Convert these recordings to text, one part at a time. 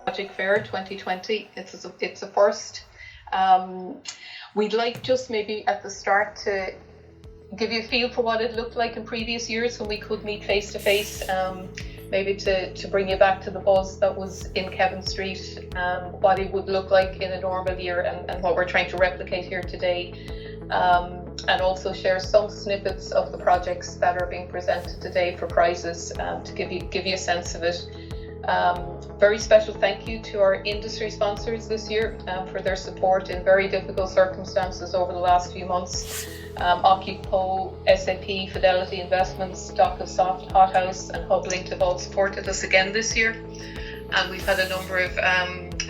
Project Fair 2020. It's a first. We'd like just maybe at the start to give you a feel for what it looked like in previous years when we could meet face to face. Maybe to bring you back to the buzz that was in Kevin Street, what it would look like in a normal year, and what we're trying to replicate here today. And also share some snippets of the projects that are being presented today for prizes, to give you a sense of it. Very special thank you to our industry sponsors this year for their support in very difficult circumstances over the last few months. Occupo, SAP, Fidelity Investments, Dock of Soft, Hot House and Hublink have all supported us again this year. And we've had a number of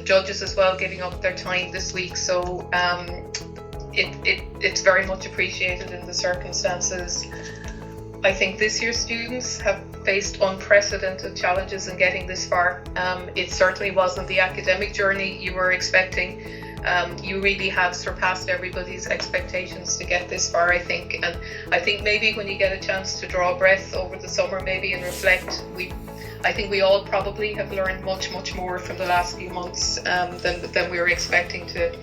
judges as well giving up their time this week. So it's very much appreciated in the circumstances. I think this year's students have faced unprecedented challenges in getting this far. It certainly wasn't the academic journey you were expecting. You really have surpassed everybody's expectations to get this far, I think. And I think maybe when you get a chance to draw a breath over the summer maybe and reflect, I think we all probably have learned much more from the last few months than we were expecting to.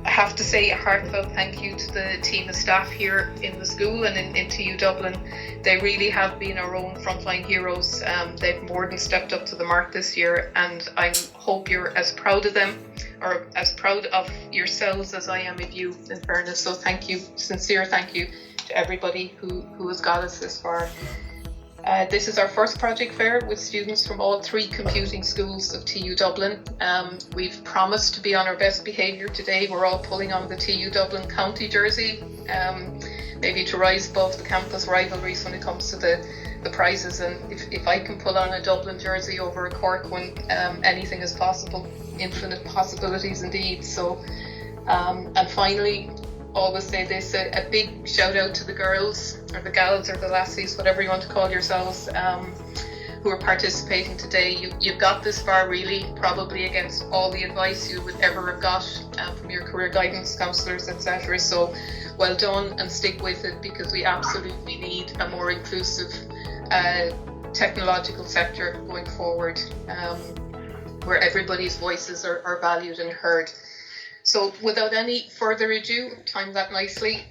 I have to say a heartfelt thank you to the team of staff here in the school and in TU Dublin. They really have been our own frontline heroes. They've more than stepped up to the mark this year, and I hope you're as proud of them or as proud of yourselves as I am of you, in fairness. So thank you, sincere thank you to everybody who has got us this far. This is our first project fair with students from all three computing schools of TU Dublin. We've promised to be on our best behaviour today. We're all pulling on the TU Dublin county jersey, maybe to rise above the campus rivalries when it comes to the prizes. And if I can pull on a Dublin jersey over a Cork one, anything is possible. Infinite possibilities indeed. So, and finally, always say this, a big shout out to the girls, or the gals, or the lassies, whatever you want to call yourselves, who are participating today. You've got this far really, probably against all the advice you would ever have got from your career guidance counsellors, etc. So well done, and stick with it, because we absolutely need a more inclusive technological sector going forward, where everybody's voices are valued and heard. So without any further ado, time that nicely,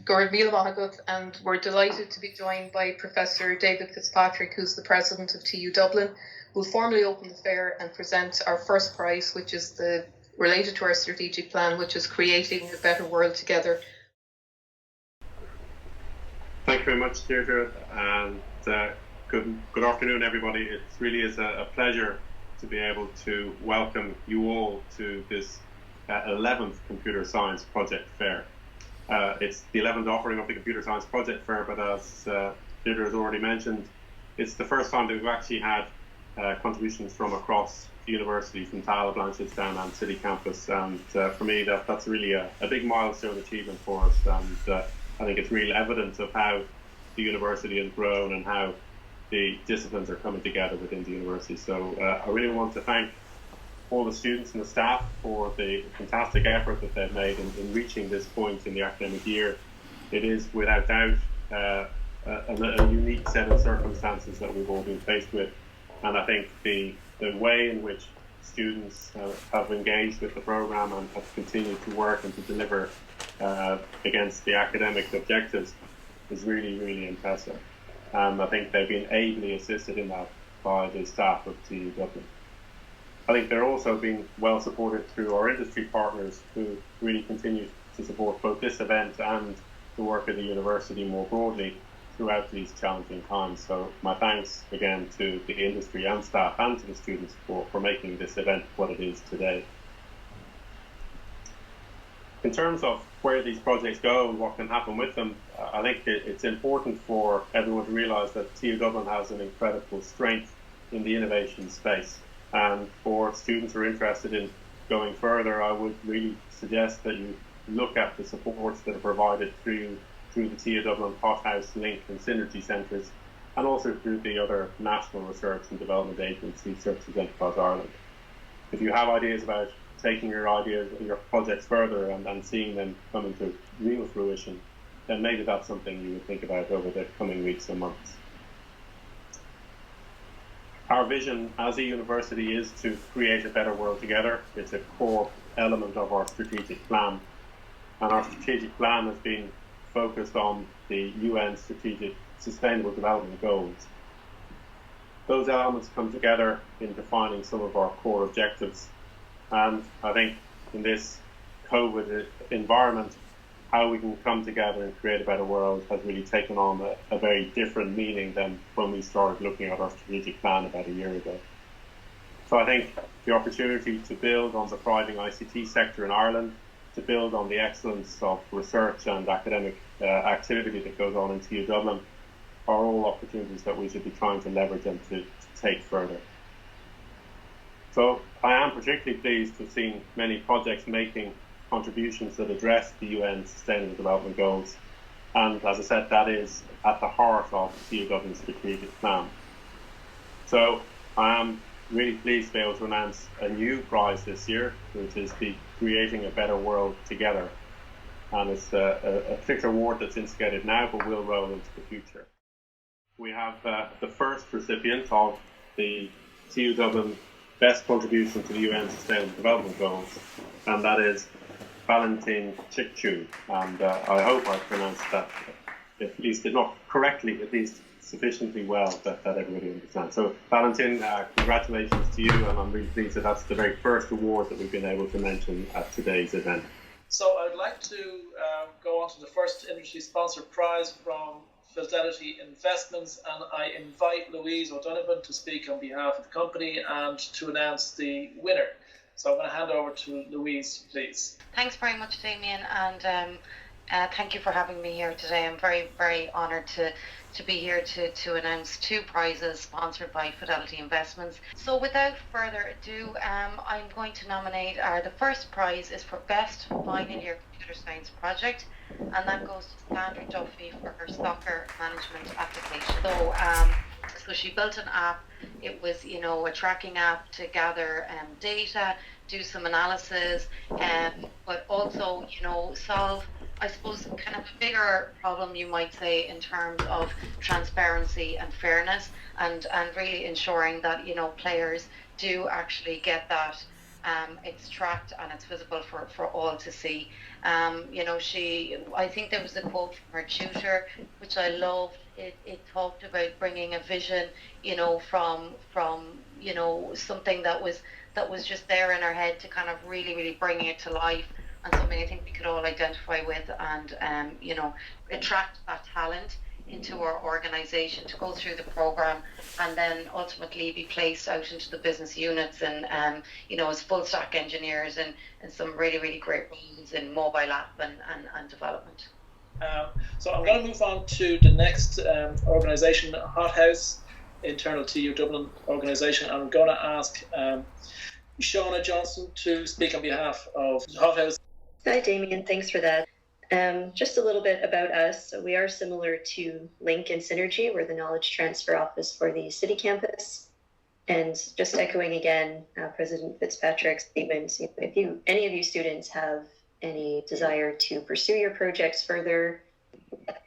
Gord Míle Maithigh, and we're delighted to be joined by Professor David Fitzpatrick, who's the President of TU Dublin, who'll formally open the fair and present our first prize, which is related to our strategic plan, which is creating a better world together. Thank you very much, Deirdre, and good afternoon, everybody. It really is a pleasure to be able to welcome you all to this 11th Computer Science Project Fair. It's the 11th offering of the Computer Science Project Fair, but as Deirdre has already mentioned, it's the first time that we've actually had contributions from across the university, from Tallaght, Blanchardstown and City Campus, and for me that's really a big milestone achievement for us, and I think it's real evidence of how the university has grown and how the disciplines are coming together within the university. So I really want to thank all the students and the staff for the fantastic effort that they've made in reaching this point in the academic year. It is without doubt a unique set of circumstances that we've all been faced with, and I think the way in which students have engaged with the programme and have continued to work and to deliver against the academic objectives is really impressive, and I think they've been ably assisted in that by the staff of TU Dublin. I think they're also being well supported through our industry partners, who really continue to support both this event and the work of the university more broadly throughout these challenging times. So my thanks again to the industry and staff and to the students for making this event what it is today. In terms of where these projects go and what can happen with them, I think it's important for everyone to realise that TU Dublin has an incredible strength in the innovation space. And for students who are interested in going further, I would really suggest that you look at the supports that are provided through the TU Dublin Hot House, Link and Synergy Centres, and also through the other national research and development agencies such as Enterprise Ireland. If you have ideas about taking your ideas and your projects further and seeing them come into real fruition, then maybe that's something you would think about over the coming weeks and months. Our vision as a university is to create a better world together. It's a core element of our strategic plan. And our strategic plan has been focused on the UN Strategic Sustainable Development Goals. Those elements come together in defining some of our core objectives. And I think in this COVID environment, how we can come together and create a better world has really taken on a very different meaning than when we started looking at our strategic plan about a year ago. So I think the opportunity to build on the thriving ICT sector in Ireland, to build on the excellence of research and academic activity that goes on in TU Dublin, are all opportunities that we should be trying to leverage and to take further. So I am particularly pleased to have seen many projects making contributions that address the UN Sustainable Development Goals. And as I said, that is at the heart of TU Dublin's strategic plan. So I am really pleased to be able to announce a new prize this year, which is the Creating a Better World Together. And it's a particular award that's instigated now, but will roll into the future. We have the first recipient of the TU Dublin Best Contribution to the UN Sustainable Development Goals, and that is Valentin Chikchu, and I hope I pronounced that, at least if not correctly, at least sufficiently well that everybody understands. So Valentin, congratulations to you, and I'm really pleased that that's the very first award that we've been able to mention at today's event. So I'd like to go on to the first industry-sponsored prize from Fidelity Investments, and I invite Louise O'Donovan to speak on behalf of the company and to announce the winner. So I'm going to hand over to Louise, please. Thanks very much, Damien, and thank you for having me here today. I'm very, very honoured to be here to announce two prizes sponsored by Fidelity Investments. So without further ado, I'm going to nominate, the first prize is for Best Final Year Computer Science Project, and that goes to Sandra Duffy for her soccer management application. So she built an app. It was, a tracking app to gather data, do some analysis, but also, solve, I suppose, kind of a bigger problem, you might say, in terms of transparency and fairness, and really ensuring that, players do actually get that. It's tracked and it's visible for all to see. I think there was a quote from her tutor, which I loved. It talked about bringing a vision, from something that was just there in her head to kind of really, really bringing it to life, and something I think we could all identify with, and attract that talent into our organisation to go through the programme and then ultimately be placed out into the business units and as full stack engineers and some really, really great roles in mobile app and development. So I'm going to move on to the next organisation, Hothouse, internal TU Dublin organisation. I'm going to ask Shauna Johnson to speak on behalf of Hothouse. Hi, Damien. Thanks for that. Just a little bit about us. So we are similar to Link and Synergy. We're the knowledge transfer office for the city campus. And just echoing again, President Fitzpatrick's statements, if any of you students have any desire to pursue your projects further,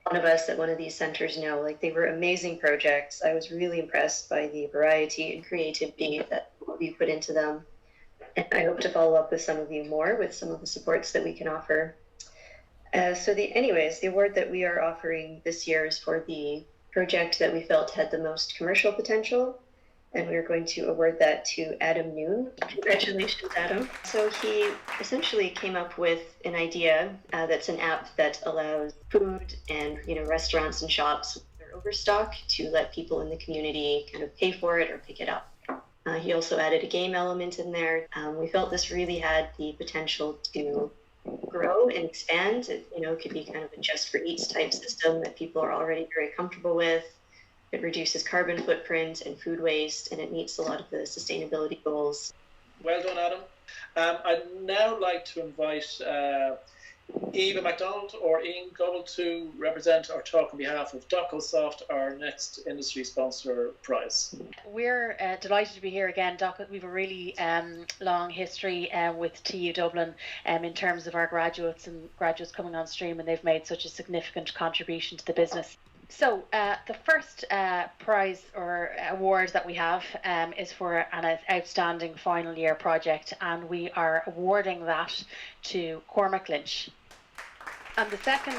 one of us at one of these centers know, they were amazing projects. I was really impressed by the variety and creativity that we put into them. And I hope to follow up with some of you more with some of the supports that we can offer. So the award that we are offering this year is for the project that we felt had the most commercial potential, and we are going to award that to Adam Noon. Congratulations, Adam. So he essentially came up with an idea that's an app that allows food and restaurants and shops with their overstock to let people in the community kind of pay for it or pick it up. He also added a game element in there. We felt this really had the potential to grow and expand. It could be kind of a just for eats type system that people are already very comfortable with. It reduces carbon footprint and food waste, and it meets a lot of the sustainability goals. Well done, Adam. I'd now like to invite Eva MacDonald or Ian Goble to represent or talk on behalf of DocoSoft, our next industry sponsor prize. We're delighted to be here again, Doc. We've a really long history with TU Dublin in terms of our graduates coming on stream, and they've made such a significant contribution to the business. So the first prize or award that we have is for an outstanding final year project, and we are awarding that to Cormac Lynch. And the second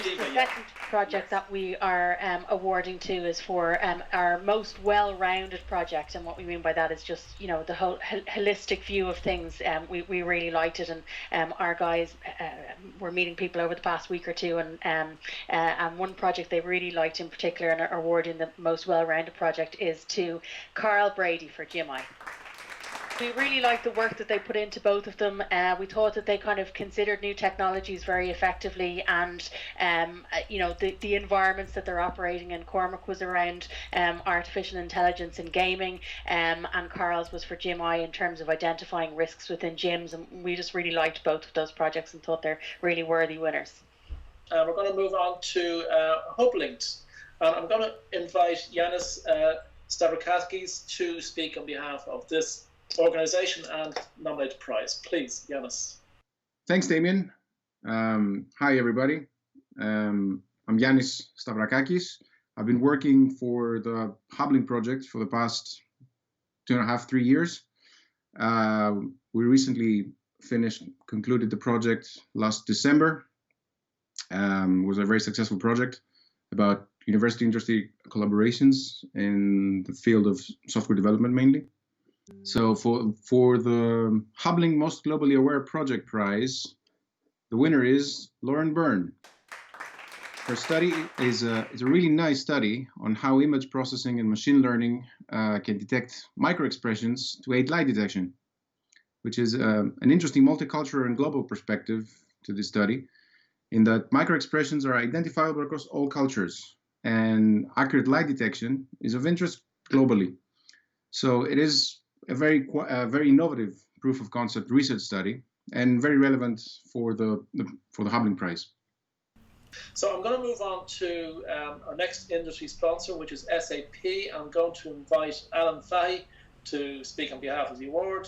project that we are awarding to is for our most well-rounded project, and what we mean by that is just, you know, the whole holistic view of things. We really liked it, and our guys were meeting people over the past week or two, and one project they really liked in particular and are awarding the most well-rounded project is to Carl Brady for GMI. We really liked the work that they put into both of them. We thought that they kind of considered new technologies very effectively, and you know, the environments that they're operating in. Cormac was around artificial intelligence in gaming, and Carl's was for GymI in terms of identifying risks within gyms, and we just really liked both of those projects and thought they're really worthy winners. We're going to move on to HubLinked. I'm going to invite Yanis Stavrakakis to speak on behalf of this organisation and nominate the prize. Please, Yanis. Thanks, Damien. Hi, everybody. I'm Yanis Stavrakakis. I've been working for the HubLink project for the past 2.5-3 years. We recently concluded the project last December. It was a very successful project about university-industry collaborations in the field of software development mainly. So for the HubLink Most Globally Aware Project Prize, the winner is Lauren Byrne. Her study is a really nice study on how image processing and machine learning can detect microexpressions to aid lie detection, which is an interesting multicultural and global perspective to this study, in that microexpressions are identifiable across all cultures, and accurate lie detection is of interest globally. So it is a very innovative proof of concept research study and very relevant for the HubLink Prize. So I'm going to move on to our next industry sponsor, which is SAP. I'm going to invite Alan Fahy to speak on behalf of the award.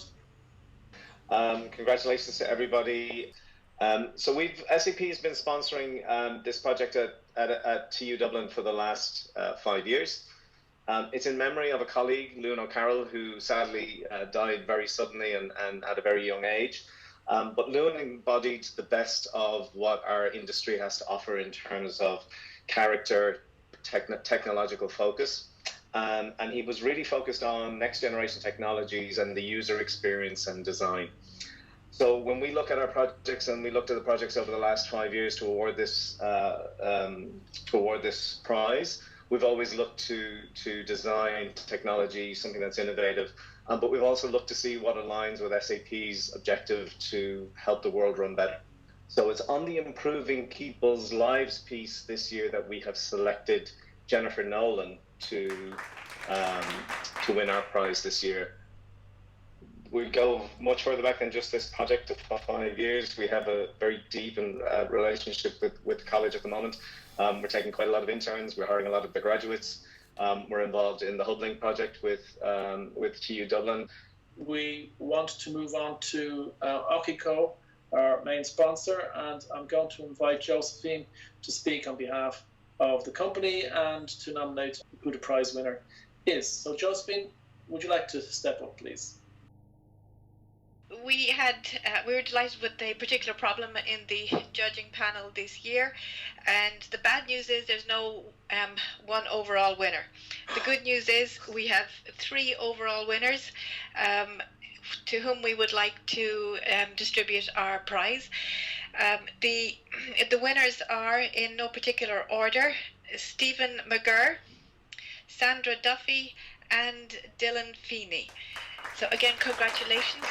Congratulations to everybody. So SAP has been sponsoring this project at TU Dublin for the last 5 years. It's in memory of a colleague, Luan O'Carroll, who sadly died very suddenly and at a very young age. But Luan embodied the best of what our industry has to offer in terms of character, technological focus. And he was really focused on next generation technologies and the user experience and design. So when we look at our projects, and we looked at the projects over the last 5 years to award this prize, we've always looked to design technology, something that's innovative, but we've also looked to see what aligns with SAP's objective to help the world run better. So it's on the Improving People's Lives piece this year that we have selected Jennifer Nolan to win our prize this year. We go much further back than just this project of 5 years. We have a very deep relationship with the college at the moment. We're taking quite a lot of interns. We're hiring a lot of the graduates. We're involved in the HubLink project with TU Dublin. We want to move on to Okiko, our main sponsor, and I'm going to invite Josephine to speak on behalf of the company and to nominate who the prize winner is. So Josephine, would you like to step up, please? We were delighted with the particular problem in the judging panel this year, and the bad news is there's no one overall winner. The good news is we have 3 overall winners to whom we would like to distribute our prize. The winners are in no particular order: Stephen McGurr, Sandra Duffy, and Dylan Feeney. So again, congratulations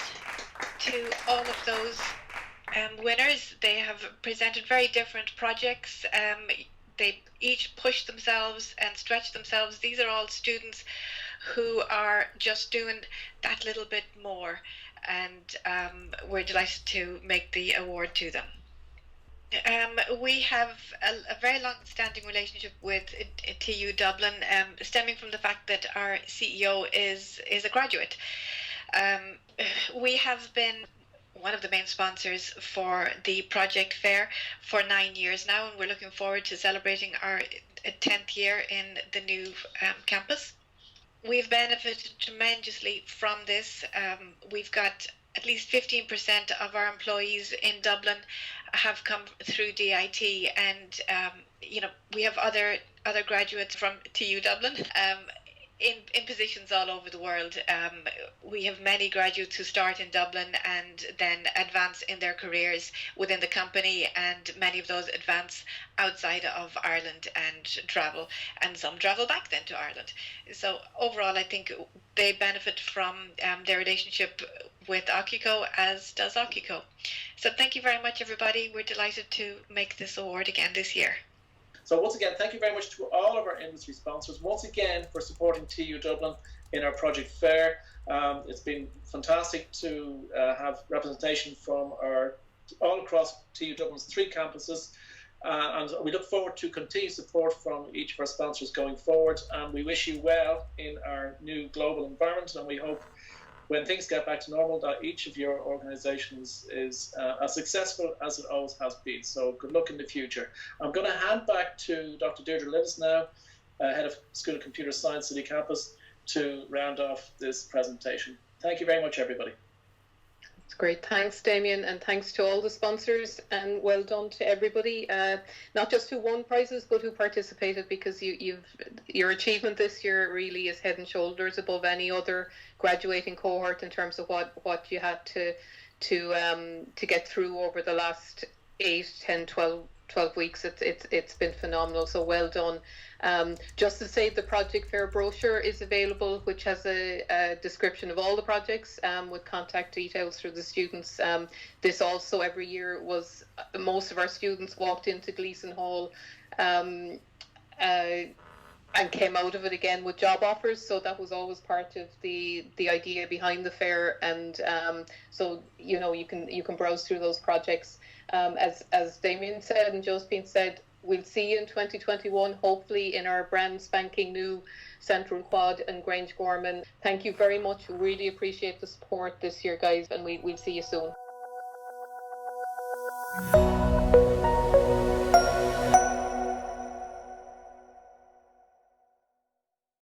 to all of those winners. They have presented very different projects. They each pushed themselves and stretched themselves. These are all students who are just doing that little bit more, and we're delighted to make the award to them. We have a very long-standing relationship with TU Dublin, stemming from the fact that our CEO is a graduate. We have been one of the main sponsors for the project fair for 9 years now, and we're looking forward to celebrating our 10th year in the new campus. We've benefited tremendously from this. We've got at least 15% of our employees in Dublin have come through DIT, and we have other graduates from TU Dublin in positions all over the world. We have many graduates who start in Dublin and then advance in their careers within the company, and many of those advance outside of Ireland and travel, and some travel back then to Ireland. So overall, I think they benefit from their relationship with Ocuco, as does Ocuco. So thank you very much, everybody. We're delighted to make this award again this year. So once again, thank you very much to all of our industry sponsors, once again, for supporting TU Dublin in our project fair. It's been fantastic to have representation from all across TU Dublin's 3 campuses. And we look forward to continued support from each of our sponsors going forward. And we wish you well in our new global environment. And we hope when things get back to normal that each of your organizations is as successful as it always has been. So good luck in the future. I'm going to hand back to Dr. Deirdre Livis now, Head of School of Computer Science City Campus, to round off this presentation. Thank you very much, everybody. That's great. Thanks, Damien, and thanks to all the sponsors, and well done to everybody, not just who won prizes, but who participated, because your achievement this year really is head and shoulders above any other graduating cohort in terms of what you had to get through over the last 8, 10, 12 weeks. It's been phenomenal, so well done. Just to say, the project fair brochure is available, which has a description of all the projects with contact details for the students. This also every year was, most of our students walked into Gleeson Hall and came out of it again with job offers, so that was always part of the idea behind the fair. And so you can browse through those projects. As Damien said and Josephine said, we'll see you in 2021, hopefully in our brand spanking new Central Quad and Grange Gorman. Thank you very much. We really appreciate the support this year, guys, and we'll see you soon.